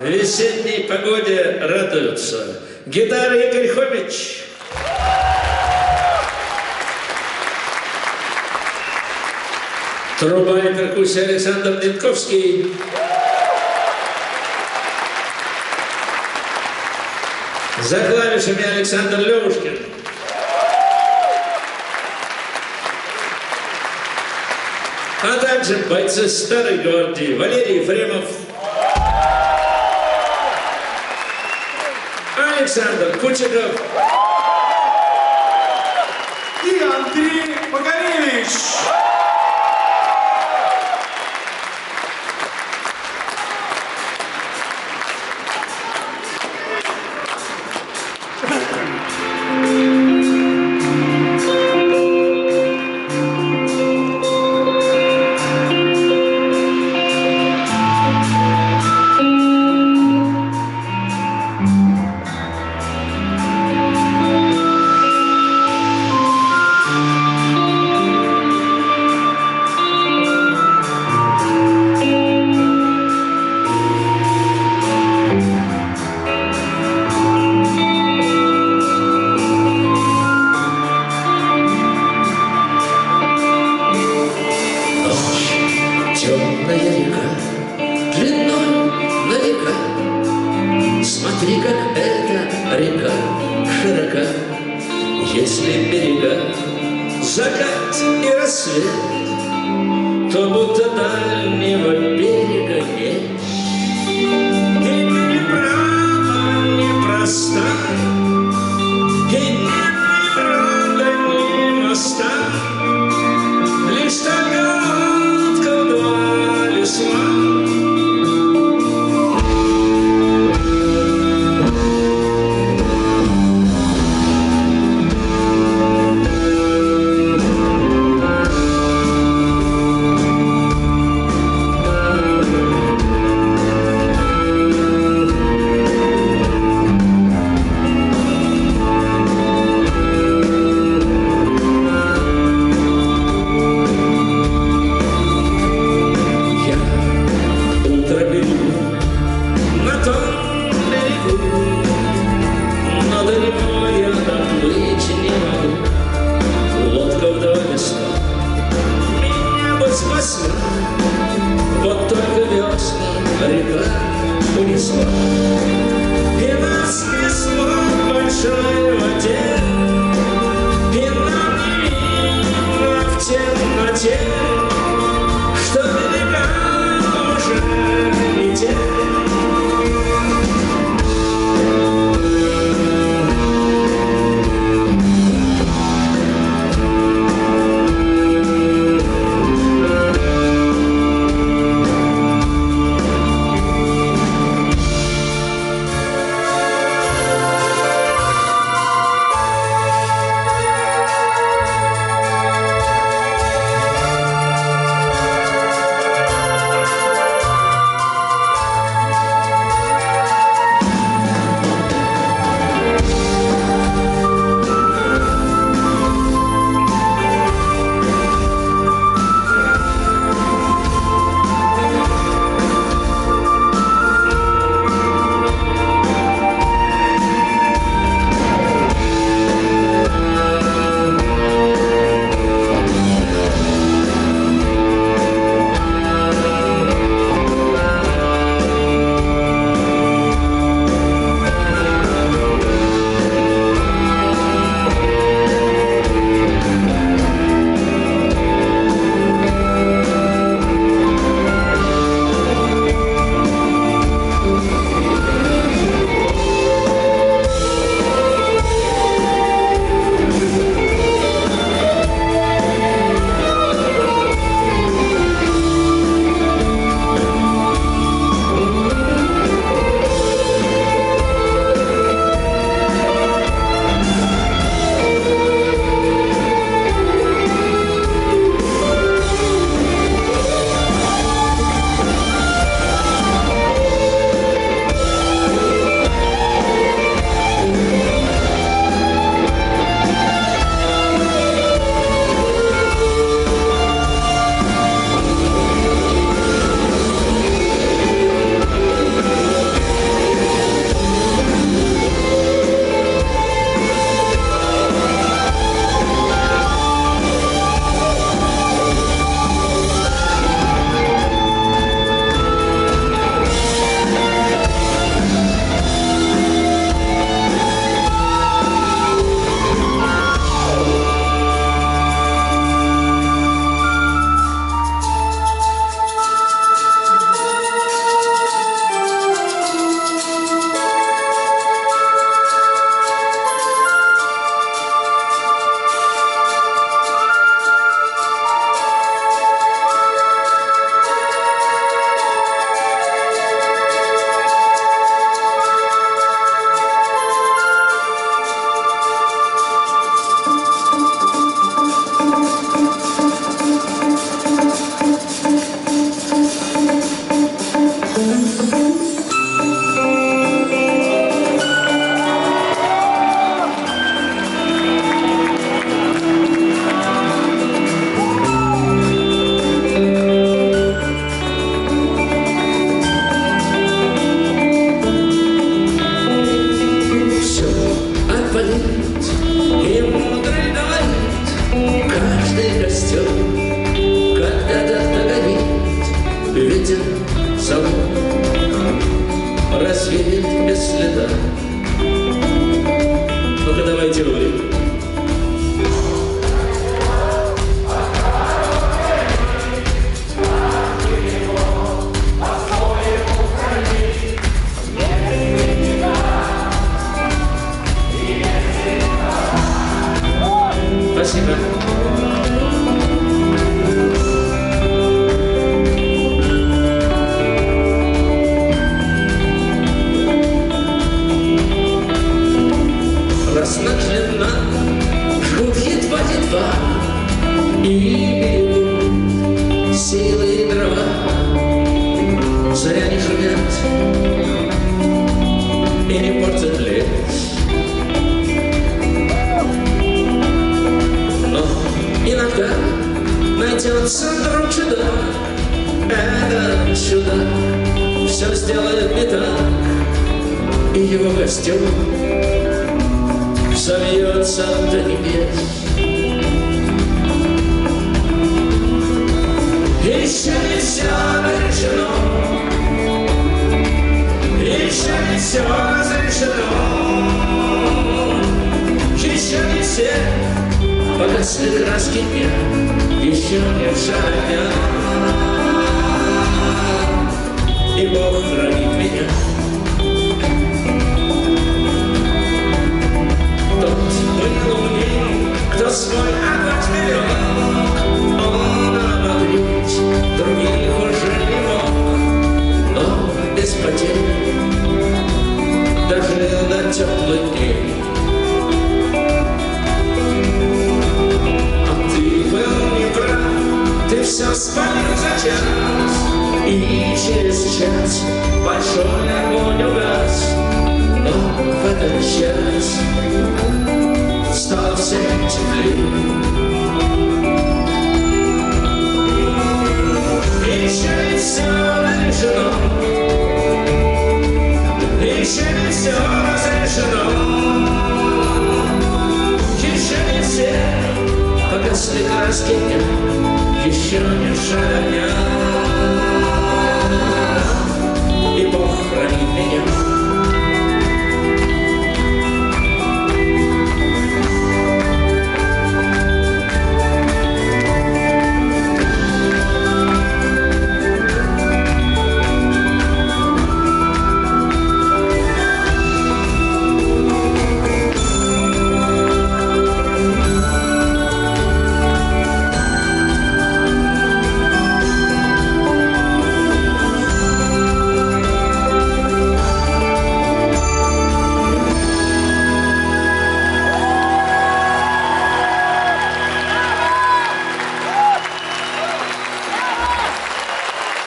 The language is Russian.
Весенней погоде радуются. Гитара Игорь Хомич. Труба и перкуссия Александр Нитковский. За клавишами Александр Левушкин. А также бойцы Старой гвардии Валерий Ефремов, Александр Кучиков и Андрей Погоревич. Темная река, длиной на века. Смотри, как эта река широка. Если берега закат и рассвет, то будто дальнего берега нет. И переправа непроста, и нет ни брода, ни моста, лишь только вот только весна река унесла, и нас несло в большой воде, и нам не видно в темноте, что берега уже не те. рассвет без следа. Ну-ка, давайте рулим. Спасибо. Разночленно жгут едва-едва и берегут силы и дрова. Заря не шумят и не портят лес. Но иногда найдется вдруг чудо. Это чудо все сделает не так, и его костюм совьется до небес. Еще не все решено, еще не все разрешено, еще не все погасли краски дня, еще не жара дня. И Бог хранит меня. Тот был умней, кто свой огонь берег. Он обогреть других уже не мог, но без потерь дожил до теплых дней. А ты был неправ, ты все спалил за час, и через час большой огонь угас. Но в этот час стало все теплее. Еще не все решено, еще не все разрешено, еще не все погасли краски дня, еще не жара дня.